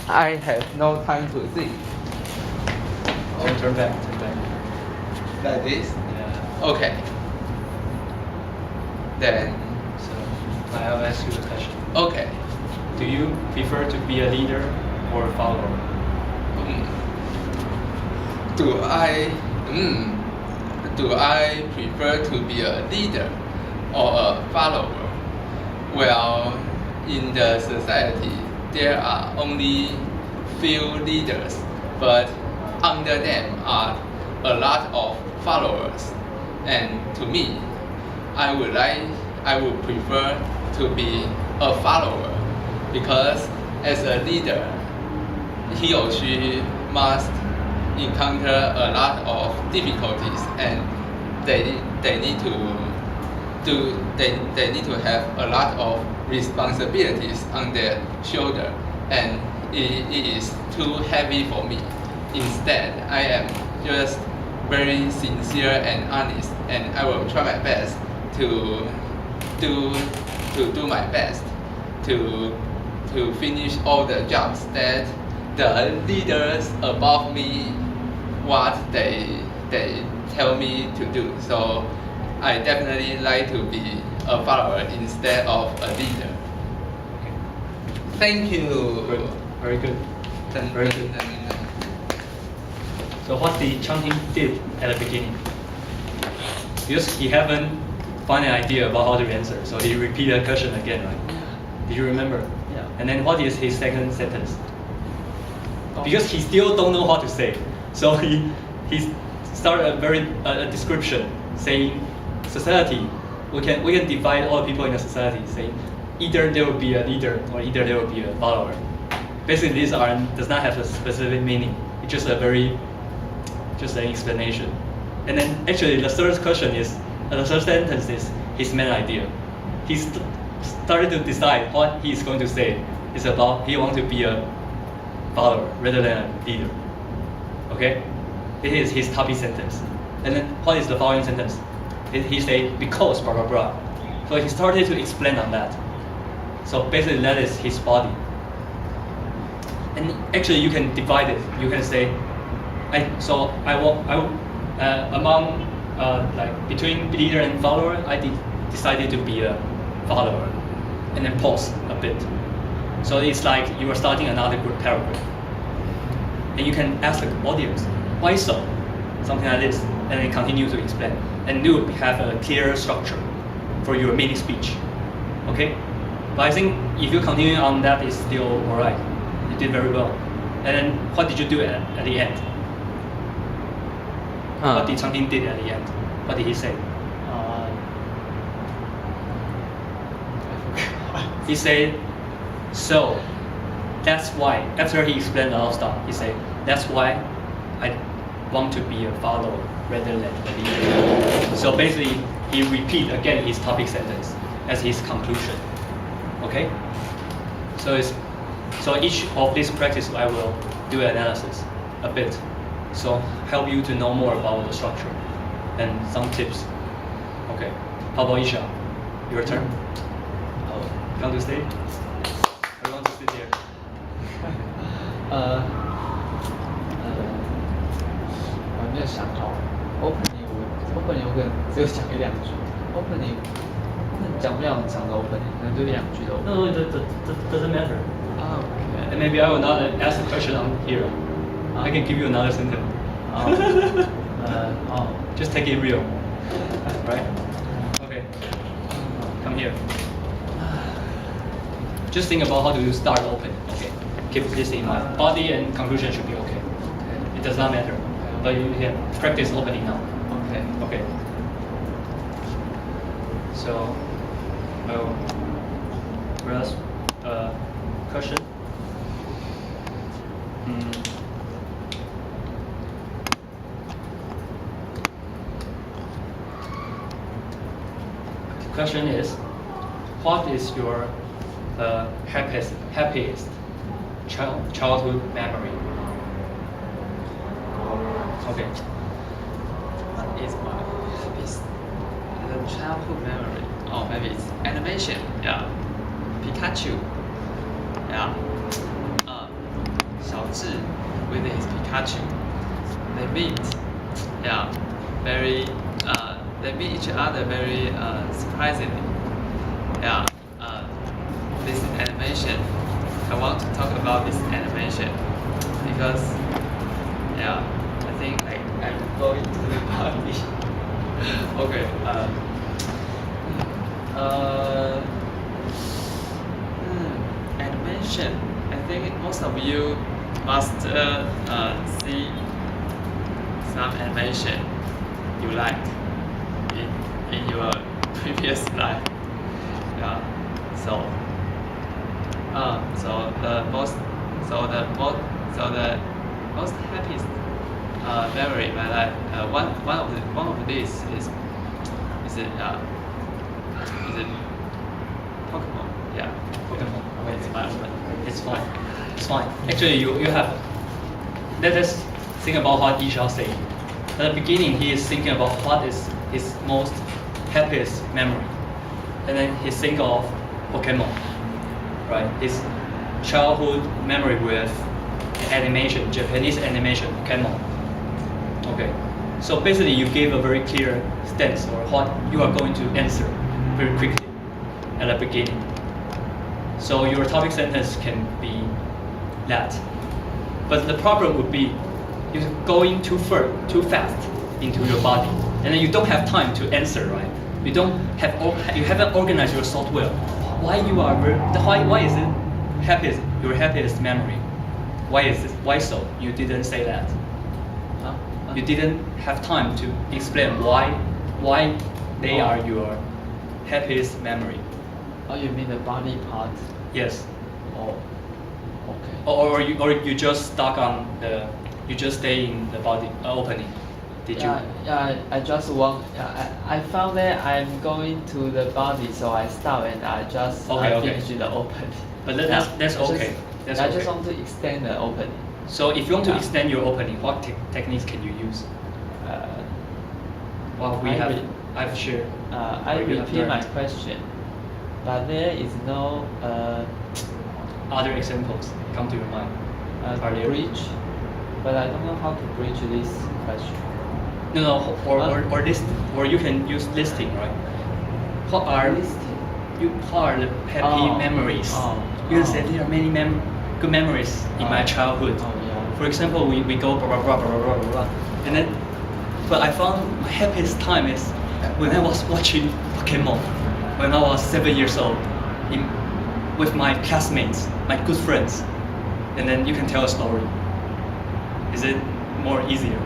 I have no time to think. Turn back. Like this? Yeah. Okay. Then, So I'll ask you a question. okay. Do you prefer to be a leader or a follower? Do I prefer to be a leader or a follower? Well, in the society, there are only few leaders, but under them are a lot of followers. And to me, I would prefer to be a follower, because as a leader, he or she must encounter a lot of difficulties, and they need to have a lot of responsibilities on their shoulder, and it is too heavy for me. Instead, I am just very sincere and honest, and I will try my best to do my best to finish all the jobs that the leaders above me what they tell me to do. So I definitely like to be a follower instead of a leader. Thank you. Good. Very good. Very good. So what did Chang did at the beginning? Because he haven't found an idea about how to answer, so he repeated the question again, right? Did you remember? Yeah. And then what is his second sentence? Because he still don't know how to say, so he started a description saying society. We can divide all the people in a society, saying either there will be a leader or either there will be a follower. Basically, these does not have a specific meaning. It's just just an explanation. And then actually the third sentence is his main idea. He started to decide what he's going to say. It's about he wants to be a follower rather than a leader. Okay? It is his topic sentence. And then what is the following sentence? He said because blah blah blah. So he started to explain on that. So basically that is his body. And actually you can divide it. You can say among between leader and follower, I decided to be a follower, and then pause a bit. So it's like you are starting another group paragraph, and you can ask the audience, why so? Something like this, and then continue to explain, and you have a clear structure for your mini speech. Okay, but I think if you continue on that, it's still alright. You did very well. And then what did you do at the end? What did something did at the end? What did he say? He said, so that's why, after he explained a lot of stuff, he said, that's why I want to be a follower rather than a leader. So basically, he repeat again his topic sentence as his conclusion. Okay? So each of these practice I will do analysis a bit. So help you to know more about the structure and some tips. Okay. How about Isha? Your turn. Come to stay? I want to sit here. 我没有想好。Opening 我可能只有讲一两句。Opening 讲不了很长的 opening， 可能就两句的 opening。 No, that doesn't matter. Okay. And maybe I will not ask the question on here. I can give you another sentence. Just take it real. Right? Okay. Come here. Just think about how to start open. Okay. Keep this in mind. Body and conclusion should be okay. It does not matter. But you can practice opening now. Okay. Okay. So, first, question. The question is, what is your happiest childhood memory? Okay. What is my happiest childhood memory? Oh, maybe it's animation. Yeah. Pikachu. Yeah. Zhi with his Pikachu. They meet, yeah, very. They meet each other very surprisingly. Yeah, this animation. I want to talk about this animation because, yeah, I think I'm going to the party. Okay. Animation. I think most of you must see some animation you like in your previous life. Yeah. So the most happiest memory in my life. One of these is it Pokemon? Yeah, Pokemon. Okay. It's my open. It's fine. It's fine. Actually, you have. Let us think about what Yi Xiao said. At the beginning, he is thinking about what is his most happiest memory, and then he think of Pokemon, right? His childhood memory with animation, Japanese animation, Pokemon. Okay. So basically, you gave a very clear stance or what you are going to answer very quickly at the beginning. So your topic sentence can be that. But the problem would be you're going too fast into your body, and then you don't have time to answer, right? You haven't organized your thought well. Why is it your happiest memory? Why is it? Why so? You didn't say that. You didn't have time to explain why they are your happiest memory. Oh, you mean the body part? Yes. Oh, okay. Or you just stuck on you just stay in the body opening. Did you? Yeah, I just want. I found that I'm going to the body, so I stop and I just finish the opening. But that's okay. I just want to extend the opening. So if you want to extend your opening, what techniques can you use? Well, I've shared. I repeat my question, but there is no other examples come to your mind. bridge, but I don't know how to bridge this question. No, or list, or you can use listing, right? What are the happy memories? You can say there are many good memories in my childhood. Yeah. For example, we go blah blah blah blah blah blah blah, and then, but I found my happiest time is when I was watching Pokemon when I was 7 years old, with my classmates, my good friends, and then you can tell a story. Is it more easier?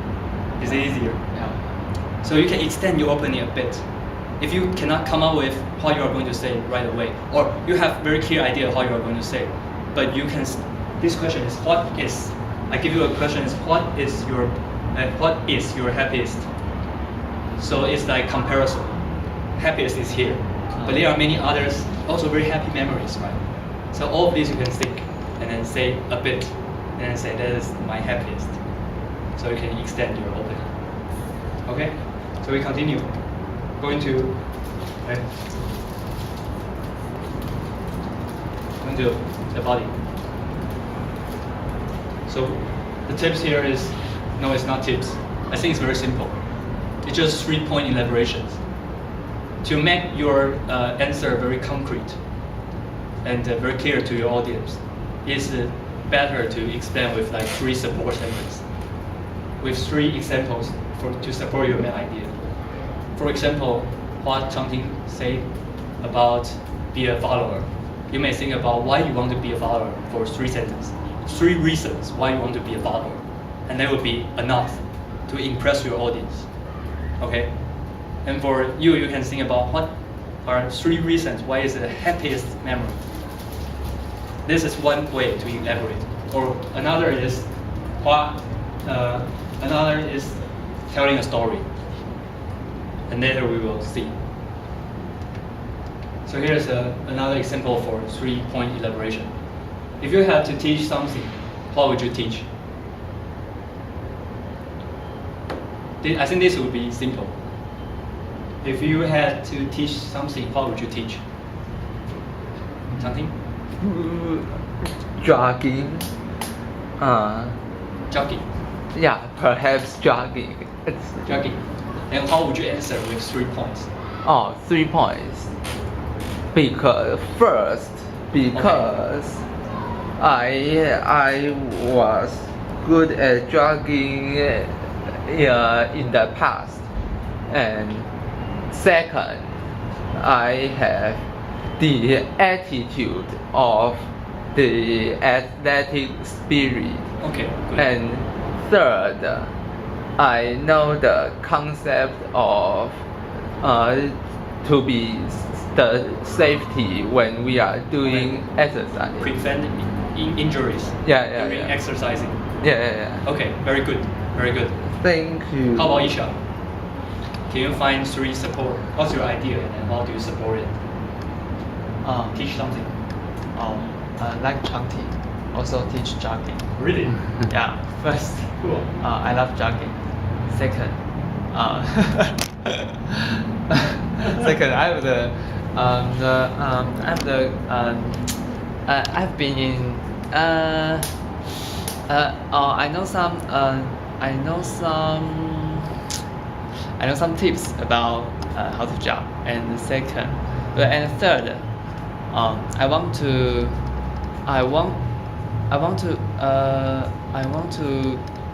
Is it easier? Yeah. So you can extend your opening a bit. If you cannot come up with what you are going to say right away, or you have very clear idea of what you are going to say, but you can. This question is what is. I give you a question is what is your happiest? So it's like comparison. Happiest is here, but there are many others also very happy memories, right? So all of these you can think and then say a bit, and then say that is my happiest. So you can extend your opening. Okay, so we continue. Going to the body. So the tips here is, no, it's not tips. I think it's very simple. It's just 3-point elaborations. To make your answer very concrete and very clear to your audience, it's better to explain with like 3 support sentences, with 3 examples to support your main idea. For example, what something say about be a follower. You may think about why you want to be a follower for 3 sentences, 3 reasons why you want to be a follower, and that would be enough to impress your audience. Okay, and for you can think about what are 3 reasons why is it the happiest memory. This is one way to elaborate. Or another is telling a story. And later we will see. So here's another example for 3-point elaboration. If you had to teach something, what would you teach? I think this would be simple. If you had to teach something, what would you teach? Something? Jogging. Jogging. Yeah, perhaps jogging. Jogging. And how would you answer with 3 points? Oh, 3 points. Because first, I was good at jogging in the past, and second, I have the attitude of the athletic spirit. Okay, good. And third, I know the concept of to be the safety when we are doing exercise. Prevent injuries Yeah, during yeah. exercising. Yeah. Okay, very good, very good. Thank you. How about Isha? Can you find 3 support? What's your idea and then how do you support it? Teach something. I like chanting. Also teach jogging. Really? Yeah. First, Cool. I love jogging. Second, second, I've been in I know some tips about how to jog. And second, and third, I want to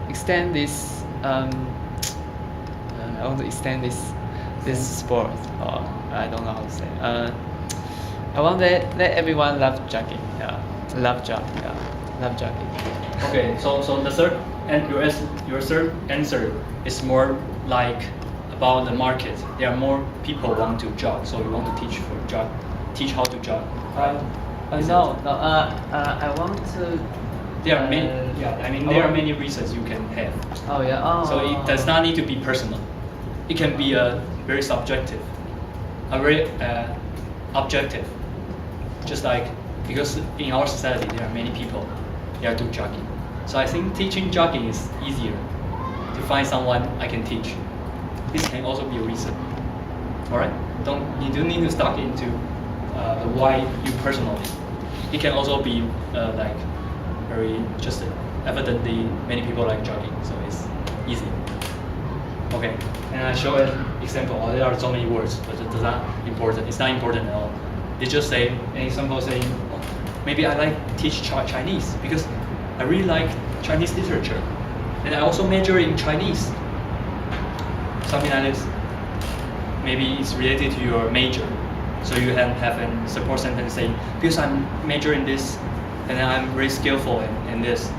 extend this this sport, or I don't know how to say. I want let everyone love jogging. Yeah, love jogging. Okay, so the third and your third answer is more like about the market. There are more people want to jog, so you want to teach how to jog. No. I want to. There are many. There are many reasons you can have. Oh yeah. Oh. So it does not need to be personal. It can be very subjective, very objective. Just like, because in our society there are many people that do jogging. So I think teaching jogging is easier to find someone I can teach. This can also be a reason. All right. You don't need to stuck into the why you personally. It can also be like very just evidently many people like jogging, so it's easy. Okay, and I show an example. There are so many words, but it's not important. It's not important at all. They just say an example saying, oh, maybe I like teach Chinese because I really like Chinese literature, and I also major in Chinese. Something like this. Maybe it's related to your major, so you have a support sentence saying, because I'm major in this, and I'm very skillful in this.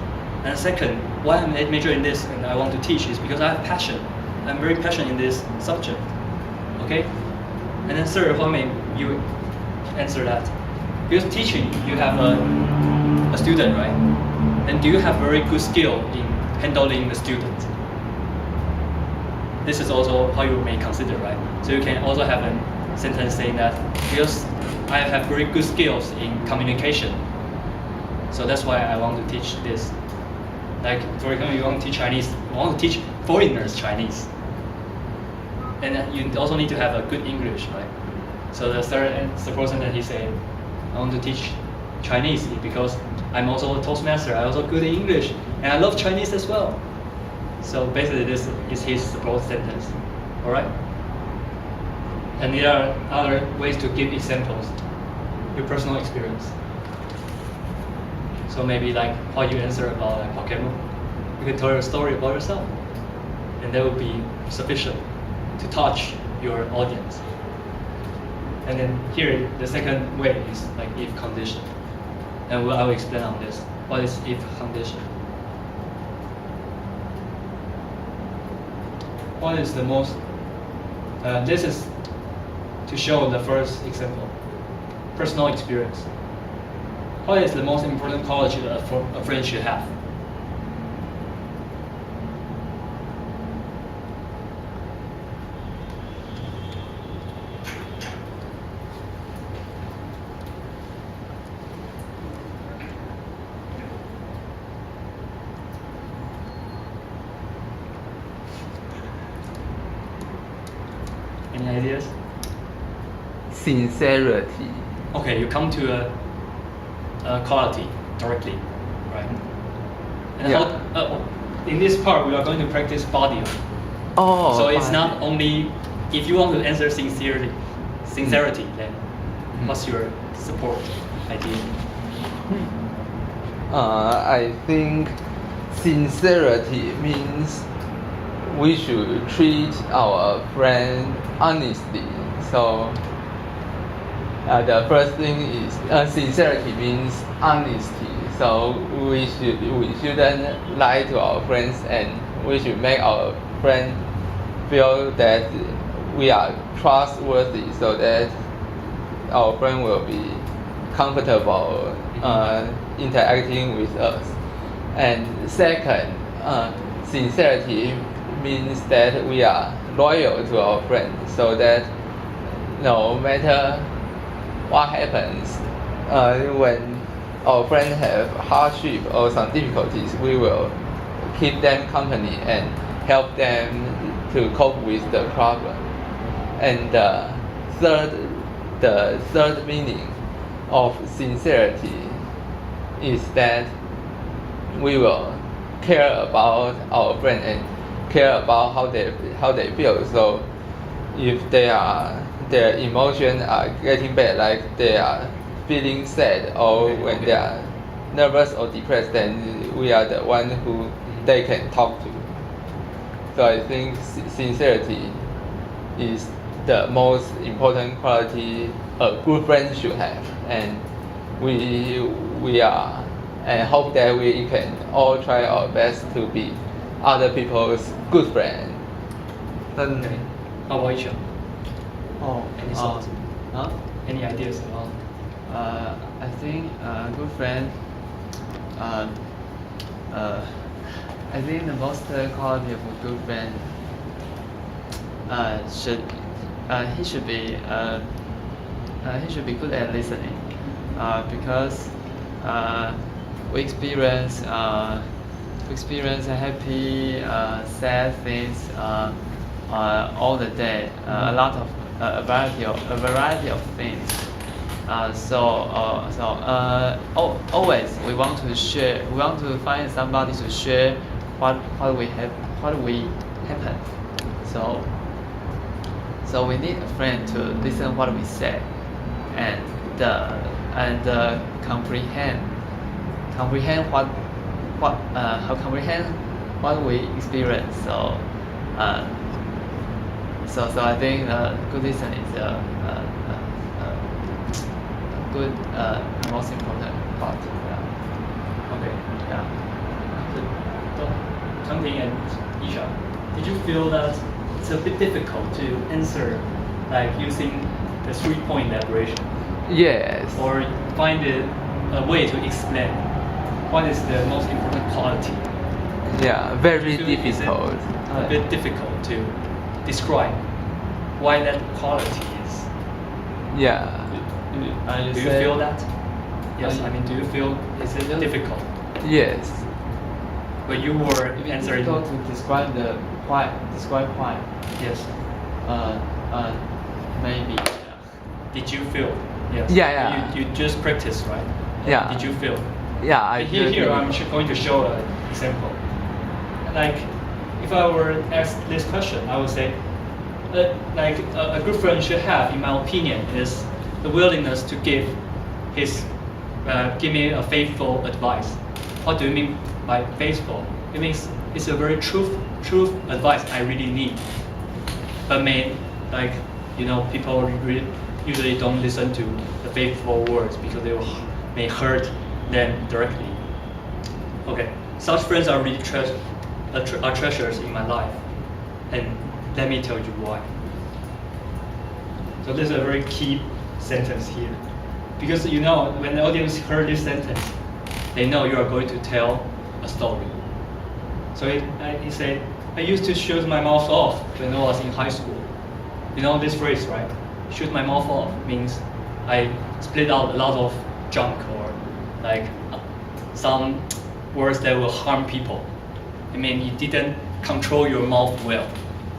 And second, why I'm major in this and I want to teach is because I have passion. I'm very passionate in this subject. Okay? And then third, how may you answer that? Because teaching, you have a student, right? And do you have very good skill in handling the student? This is also how you may consider, right? So you can also have a sentence saying that because I have very good skills in communication, so that's why I want to teach this. Like, for example, you want to teach Chinese, you want to teach foreigners Chinese. And then you also need to have a good English, right? So the third support sentence he said, I want to teach Chinese because I'm also a Toastmaster, I'm also good in English, and I love Chinese as well. So basically this is his support sentence, alright? And there are other ways to give examples, your personal experience. So maybe like how you answer about like Pokemon, you can tell a story about yourself, and that would be sufficient to touch your audience. And then here, the second way is like if condition, and I will explain on this. What is if condition? What is the most? This is to show the first example, personal experience. What is the most important quality that a friend should have? Any ideas? Sincerity. Okay, you come to a quality directly, right? And Yeah. In this part, we are going to practice body. Oh. So it's fine. not only if you want to answer sincerity, then what's your support idea? I think sincerity means we should treat our friend honestly. So the first thing is sincerity means honesty. So we shouldn't lie to our friends, and we should make our friend feel that we are trustworthy, so that our friend will be comfortable interacting with us. And second, sincerity means that we are loyal to our friend, so that no matter what happens, when our friend have hardship or some difficulties, we will keep them company and help them to cope with the problem. And the third meaning of sincerity is that we will care about our friend and care about how they feel. So if their emotions are getting bad, like they are feeling sad, or when they are nervous or depressed, then we are the one who they can talk to. So I think sincerity is the most important quality a good friend should have, and we are, and hope that we can all try our best to be other people's good friend. Okay. How about you? Oh, Any thoughts? Any ideas about? I think a good friend. I think the most quality of a good friend he should be good at listening, because we experience happy, sad things all the day, a variety of things. Always we want to share. We want to find somebody to share what we happen. So we need a friend to listen what we say, and comprehend what we experience. So I think good listening is a good most important part. Yeah. Okay. Yeah. Changting and Isha, did you feel that it's a bit difficult to answer, like using the 3-point elaboration, Yes. or find a way to explain what is the most important quality? Yeah, very Do you feel is it difficult. A bit difficult to describe why that quality is. Yeah. Do you feel that? Yes, I mean, do you feel is it difficult? Yes. When you were It's answering. difficult to describe why. Yes. Maybe. Yeah. Did you feel? Yes. Yeah. You just practice, right? Yeah. Did you feel? Yeah, I Here feel I'm going to show an example. Like, if I were asked this question, I would say, a good friend should have, in my opinion, is the willingness to give me a faithful advice. What do you mean by faithful? It means it's a very truth advice I really need. But people usually don't listen to the faithful words because they may hurt them directly. Okay, such friends are really are treasures in my life, and let me tell you why. So this is a very key sentence here, because when the audience heard this sentence, they know you are going to tell a story. So he said, I used to shoot my mouth off when I was in high school. You know this phrase, right? Shoot my mouth off means I split out a lot of junk, or some words that will harm people. I mean, you didn't control your mouth well.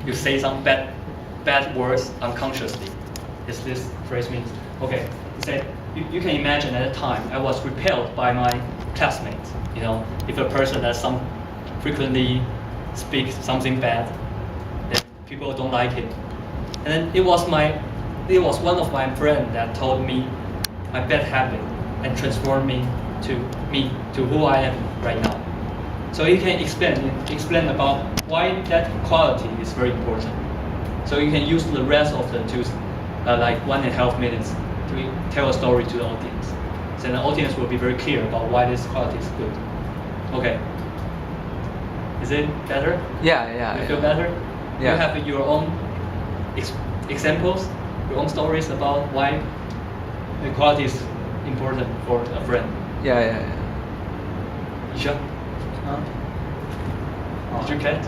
You say some bad words unconsciously. This phrase means. Okay, he said, you can imagine at the time I was repelled by my classmates You know, if a person that frequently speaks something bad, then people don't like him. And then it was one of my friends that told me my bad habit and transformed me to who I am right now. So he can explain about why that quality is very important. So you can use the rest of the two, like 1.5 minutes, to tell a story to the audience. So the audience will be very clear about why this quality is good. Okay. Is it better? Yeah. You feel better? Yeah. You have your own examples, your own stories about why the quality is important for a friend. Yeah. You sure? Did you catch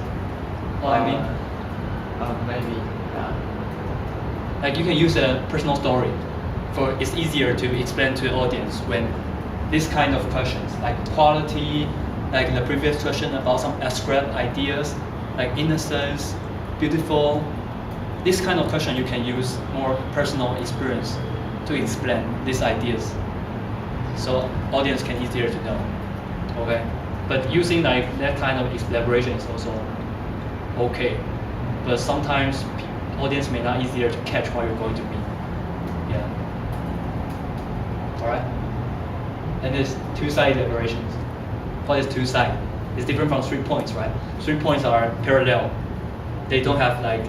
what I mean? Maybe. Like you can use a personal story, for it's easier to explain to the audience when this kind of questions, like quality, like the previous question about some abstract ideas, like innocence, beautiful. This kind of question you can use more personal experience to explain these ideas, so audience can easier to know. Okay, but using like that kind of elaboration is also okay, but sometimes audience may not easier to catch what you're going to mean. Yeah. All right. And there's two-side elaborations. What is two-side? It's different from 3 points, right? 3 points are parallel. They don't have like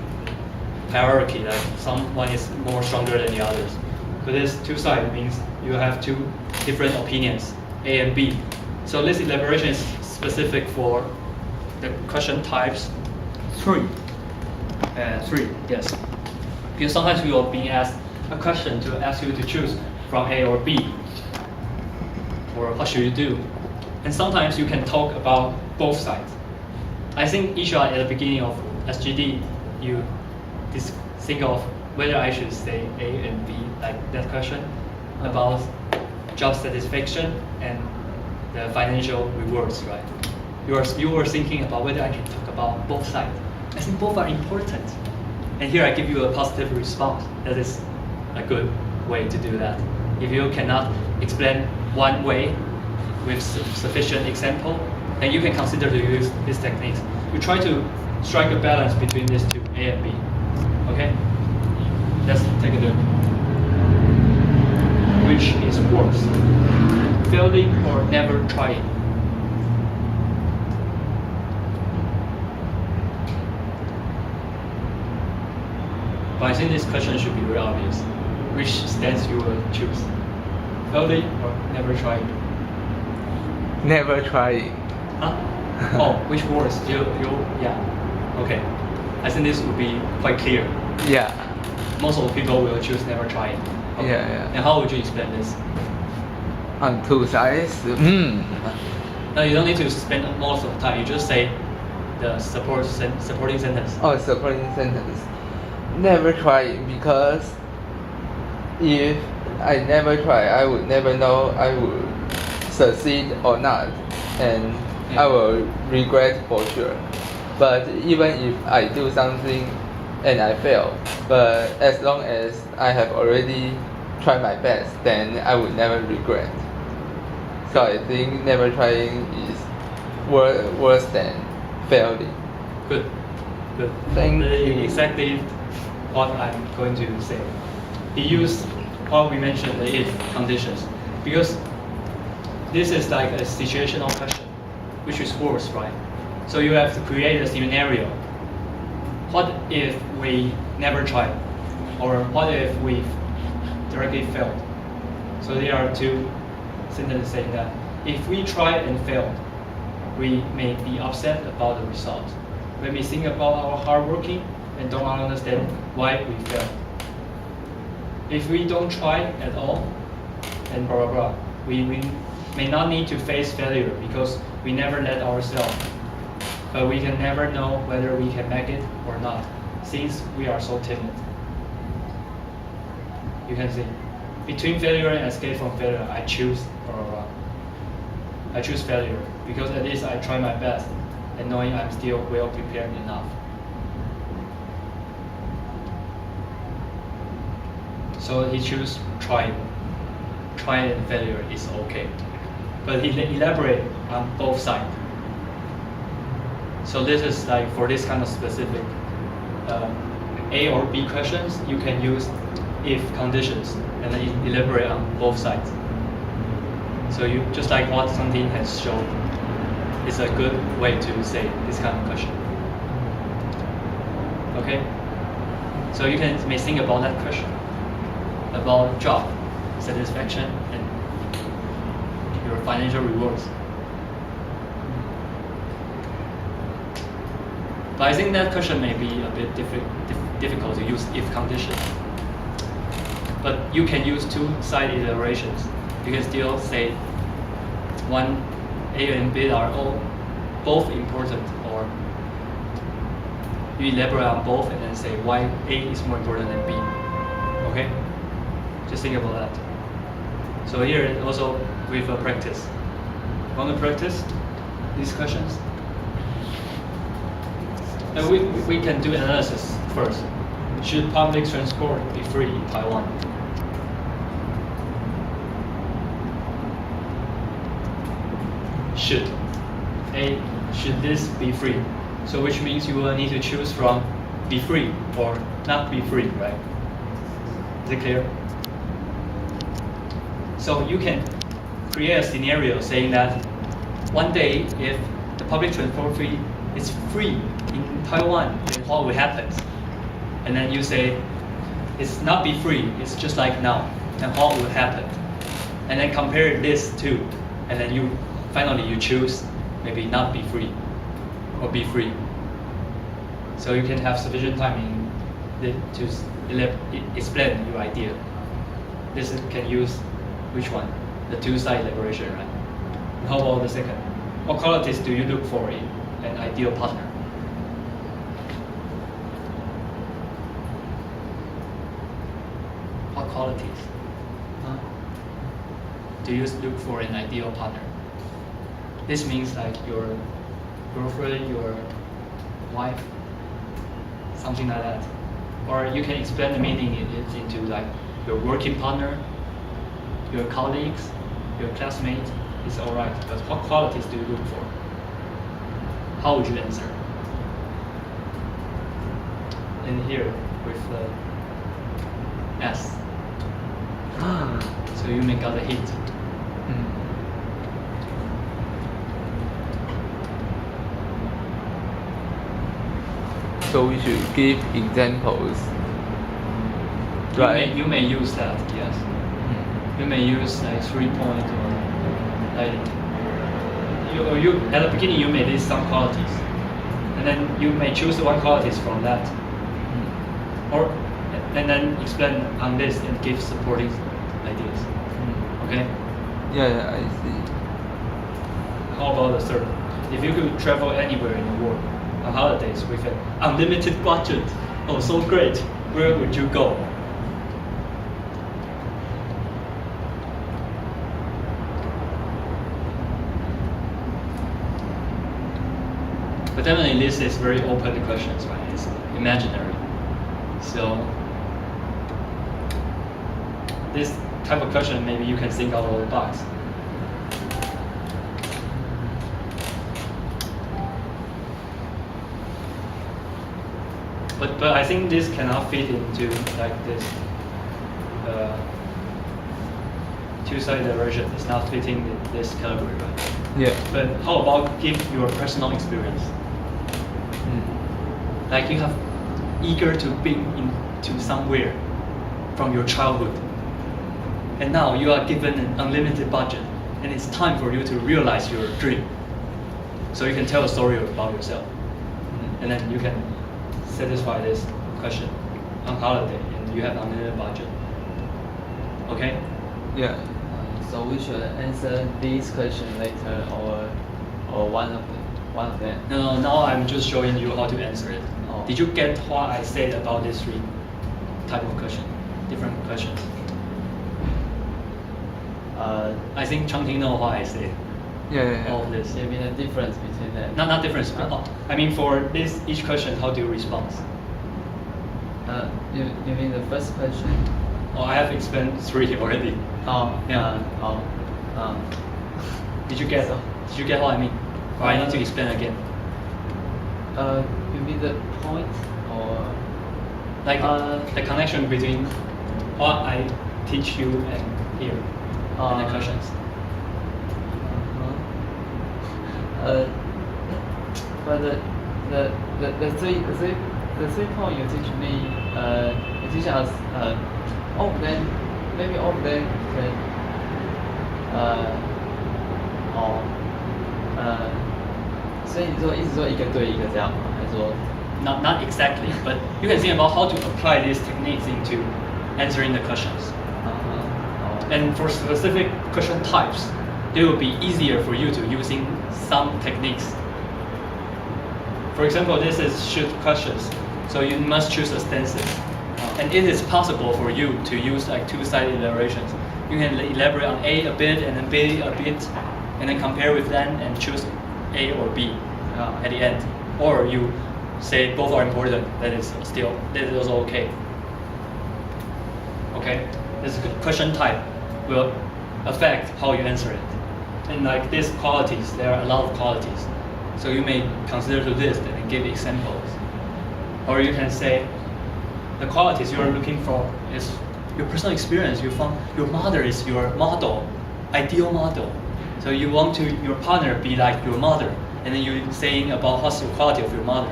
hierarchy, like someone is more stronger than the others. But this two-side means you have two different opinions, A and B. So this elaboration is specific for the question types 3. 3, yes. Because sometimes we are being asked a question to ask you to choose from A or B, or what should you do? And sometimes you can talk about both sides. I think each at the beginning of SGD, you think of whether I should say A and B, like that question about job satisfaction and the financial rewards, right? You were thinking about whether I can talk about both sides. I think both are important. And here I give you a positive response. That is a good way to do that. If you cannot explain one way with sufficient example, then you can consider to use these techniques. You try to strike a balance between these two, A and B. Okay? Let's take a look. Which is worse, failing or never trying? But I think this question should be very obvious. Which stance you will choose? Failing or never trying? Never trying. Huh? Oh, which worse? Yeah. Okay. I think this would be quite clear. Yeah. Most of the people will choose never trying. Okay. Yeah. And how would you explain this? On two sides. No, you don't need to spend most of the time. You just say the supporting sentence. Oh, supporting sentence. Never try, because if I never try, I would never know I would succeed or not, and I will regret for sure. But even if I do something and I fail, but as long as I have already tried my best, then I would never regret. So I think never trying is worse than failing. Good. Thank you. Exactly what I'm going to say. He used what we mentioned, the if conditions, because this is like a situational question, which is worse, right? So you have to create a scenario. What if we never tried? Or what if we directly failed? So there are two sentences saying that if we try and fail, we may be upset about the result. When we think about our hard working and don't understand why we fail. If we don't try at all, and blah blah blah, we may not need to face failure because we never let ourselves. But we can never know whether we can make it or not, since we are so timid. You can see, between failure and escape from failure, I choose blah blah blah. I choose failure because at least I try my best, and knowing I'm still well prepared enough. So he choose trying. Trying and failure is okay. but he elaborate on both sides. So this is like for this kind of specific A or B questions, you can use if conditions and then elaborate on both sides. So you just like what something has shown, it's a good way to say this kind of question. Okay? So you may think about that question, about job satisfaction and your financial rewards. But I think that question may be a bit difficult to use if condition. But you can use two-side iterations. You can still say one A and B are both important, or you elaborate on both and then say why A is more important than B. Okay? Just think about that. So here also with a practice. Want to practice these questions? And we can do analysis first. Should public transport be free in Taiwan? Should. A, should this be free? So which means you will need to choose from be free or not be free, right? Is it clear? So you can create a scenario saying that one day if the public transport fee is free in Taiwan, then what will happen? And then you say it's not be free, it's just like now, and what will happen? And then compare this to, and then you finally you choose maybe not be free or be free. So you can have sufficient time to explain your idea. This can use which one? The two-side elaboration, right? And how about the second? What qualities do you look for in an ideal partner? What qualities do you look for in an ideal partner? This means like your girlfriend, your wife, something like that. Or you can explain the meaning into like your working partner, your colleagues, your classmates. It's all right. But what qualities do you look for? How would you answer? And here with the S. So you may got a hint. So we should give examples. Right. You may use that, yes. You may use like 3 point or like you at the beginning you may list some qualities, and then you may choose one qualities from that, or and then explain on this and give supporting ideas. Okay. Yeah, I see. How about the third? If you could travel anywhere in the world on holidays with an unlimited budget, oh so great, where would you go? But definitely this is very open questions, right? It's imaginary. So this type of question maybe you can think out of the box. But I think this cannot fit into like this two-sided version. It's not fitting in this category, right? Yeah. But how about give your personal experience? Like you have eager to be into somewhere from your childhood, and now you are given an unlimited budget, and it's time for you to realize your dream. So you can tell a story about yourself, and then you can satisfy this question on holiday, and you have unlimited budget. Okay? Yeah. So we should answer these questions later, or one of them. No, now I'm just showing you how to answer it. Oh. Did you get what I said about these three type of question, different questions? I think Changting know what I said. Yeah. All of this. You mean the difference between them? Not difference. I mean for this each question, how do you respond? You mean the first question? Oh, I have explained three already. Oh, Yeah. Did you get what I mean? Or I need to explain again? You mean the point or Like the connection between what I teach you and here, and the questions. But the three point you teach me, you teach us, all of them, maybe all of them can,所以你说一直说一个对一个这样吗？还是说 Not exactly, but you can think about how to apply these techniques into answering the questions. And for specific question types, it will be easier for you to using some techniques. For example, this is shoot questions, so you must choose a stances. And it is possible for you to use like two-sided elaborations. You can elaborate on A a bit and then B a bit, and then compare with them and choose A or B at the end. Or you say both are important, that is also okay. Okay, this question type will affect how you answer it. And like these qualities, there are a lot of qualities. So you may consider to list and then give examples. Or you can say the qualities you are looking for is your personal experience. You found your mother is your model, ideal model. So you want your partner be like your mother, and then you're saying about what's the quality of your mother,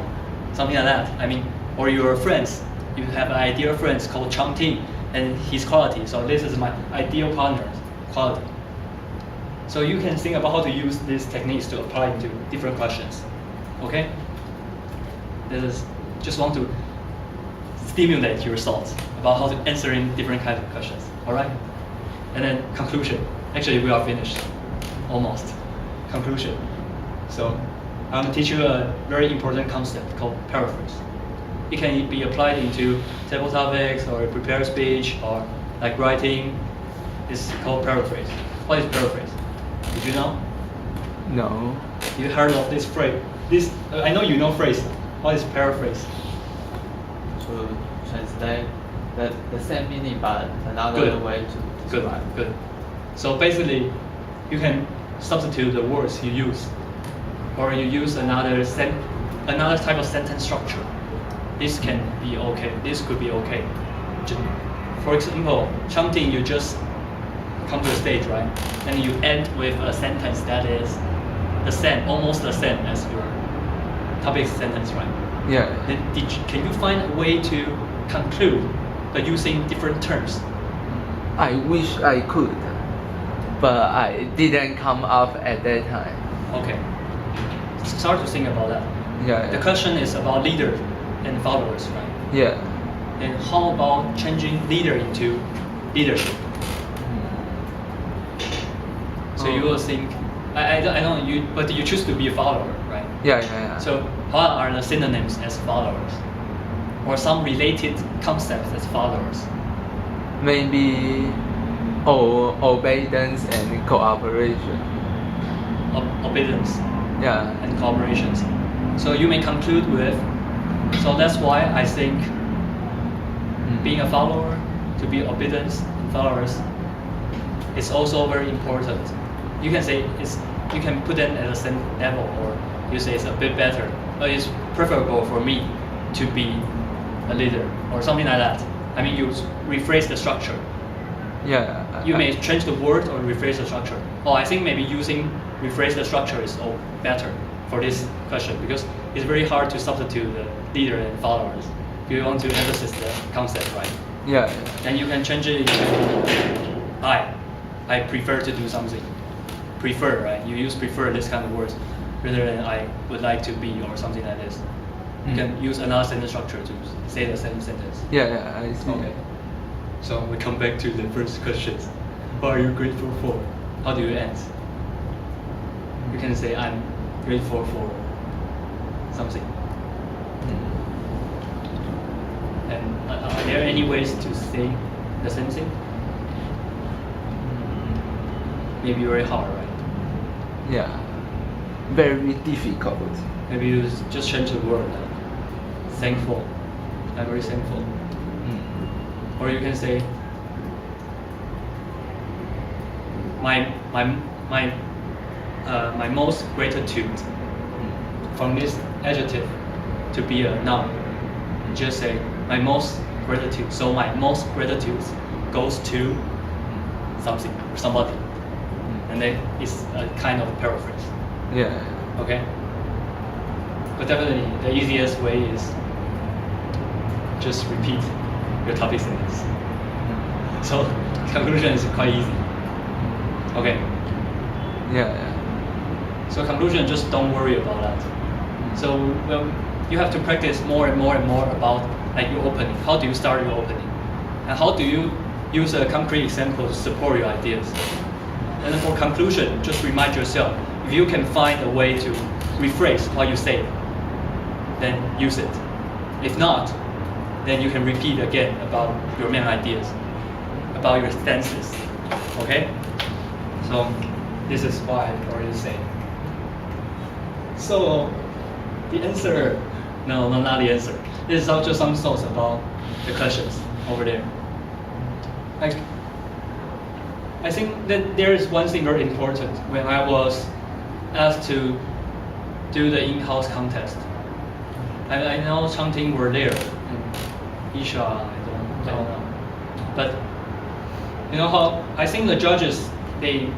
something like that. I mean, or your friends. You have an ideal friend called Jahn-Part and his quality. So this is my ideal partner's quality. So you can think about how to use these techniques to apply to different questions. Okay? This is just want to stimulate your thoughts about how to answering different kinds of questions. All right? And then conclusion. Actually, we are finished. Almost. Conclusion. So I'm going to teach you a very important concept called paraphrase. It can be applied into table topics or prepared speech or like writing. It's called paraphrase. What is paraphrase? Did you know? No. You heard of this phrase? I know you know phrase. What is paraphrase? To translate the same meaning but another Good. way to describe. Good. So basically, you can substitute the words you use, or you use another type of sentence structure. This can be okay. This could be okay. For example, something you just come to the stage, right? And you end with a sentence that is the same, almost the same as your topic sentence, right? Yeah. Then can you find a way to conclude by using different terms? I wish I could, but I didn't come up at that time. Okay. Start to think about that. Yeah. The question is about leader and followers, right? Yeah. And how about changing leader into leadership? So you will think, I don't you, but you choose to be a follower, right? Yeah. So what are the synonyms as followers, or some related concepts as followers? Maybe obedience and cooperation. Obedience Yeah. and cooperations. So you may conclude with, so that's why I think being a follower, to be obedient and followers, is also very important. You can say you can put them at the same level, or you say it's a bit better, but it's preferable for me to be a leader, or something like that. I mean, you rephrase the structure. Yeah. You may change the word or rephrase the structure. Or I think maybe using rephrase the structure is better for this question, because it's very hard to substitute the leader and followers. You want to emphasize the concept, right? Yeah. Then you can change it into I prefer to do something. Prefer, right? You use prefer, this kind of words, rather than I would like to be or something like this. You can use another sentence structure to say the same sentence. Yeah. I see. Okay. So we come back to the first questions. What are you grateful for? How do you answer? You can say I'm grateful for something. And are there any ways to say the same thing? Maybe very hard, right? Yeah. Very difficult. Maybe you just change the word. Thankful. I'm very thankful. Or you can say my most gratitude from this adjective to be a noun. And just say my most gratitude. So my most gratitude goes to something or somebody. And then it's a kind of paraphrase. Yeah. Okay? But definitely the easiest way is just repeat your topic sentence. So conclusion is quite easy. Okay. Yeah. So conclusion, just don't worry about that. So you have to practice more and more and more about like your opening. How do you start your opening? And how do you use a concrete example to support your ideas? And then for conclusion, just remind yourself, if you can find a way to rephrase what you say, then use it. If not, then you can repeat again about your main ideas, about your stances. Okay? So this is what I already said. So the answer, no, not the answer. This is just some thoughts about the questions over there. Like, I think that there is one thing very important when I was asked to do the in-house contest. I know Changting were there, and Isha, I don't know. But you know how I think the judges they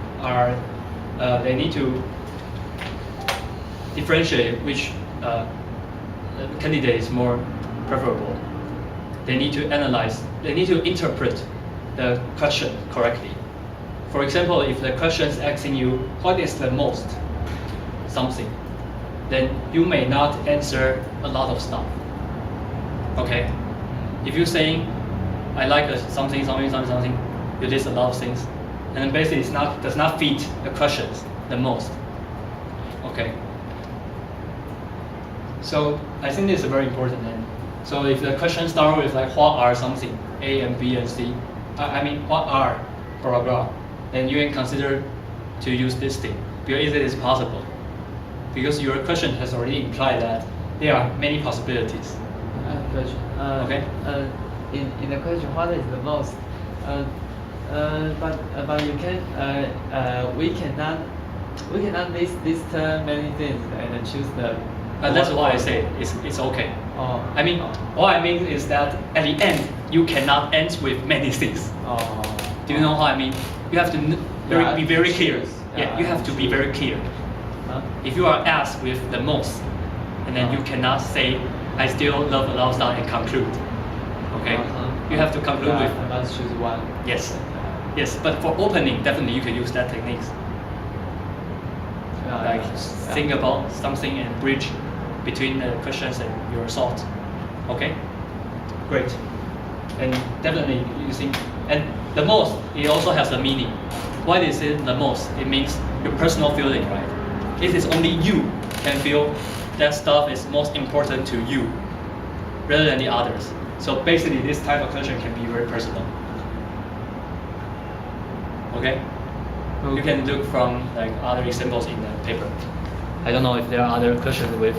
need to differentiate which candidate is more preferable. They need to analyze. They need to interpret the question correctly. For example, if the question is asking you what is the most something, then you may not answer a lot of stuff. Okay? If you're saying I like something, you list a lot of things, and then basically does not fit the questions the most. Okay? So I think this is very important. And so if the question starts with like what are something, A and B and C, what are blah blah blah, then you can consider to use this thing because it is possible. Because your question has already implied that there are many possibilities. Question. Okay. In the question, what is the most? But you can we cannot list many things and choose the. That's why I say it's okay. Oh. What I mean is that at the end you cannot end with many things. Oh. Do you know what I mean? You have to be very clear. Yeah, you have to be very clear. Huh? If you are asked with the most, and then you cannot say I still love a lot of stuff and conclude. Okay? You have to conclude with. I must choose one. Yes. Yes, but for opening, definitely you can use that techniques. Think about something and bridge between the questions and your thought. Okay? Great. And definitely using, and the most, it also has a meaning. Why is it the most? It means your personal feeling, right? It is only you can feel that stuff is most important to you rather than the others. So basically this type of question can be very personal. Okay? You can look from like other examples in the paper. I don't know if there are other questions with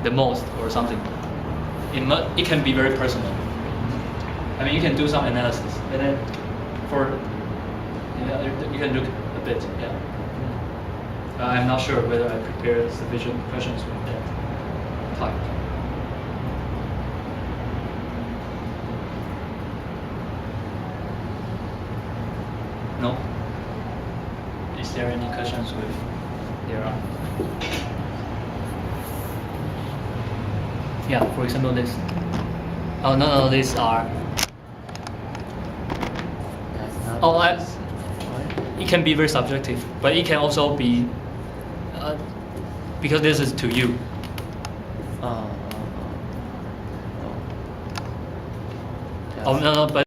the most or something. It can be very personal. You can do some analysis, and then you can look a bit. Yeah. I'm not sure whether I prepared sufficient questions with that type. No? Is there any questions with? There are. Yeah, for example this. Oh no, these are. It can be very subjective, but it can also be because this is to you. Oh no, but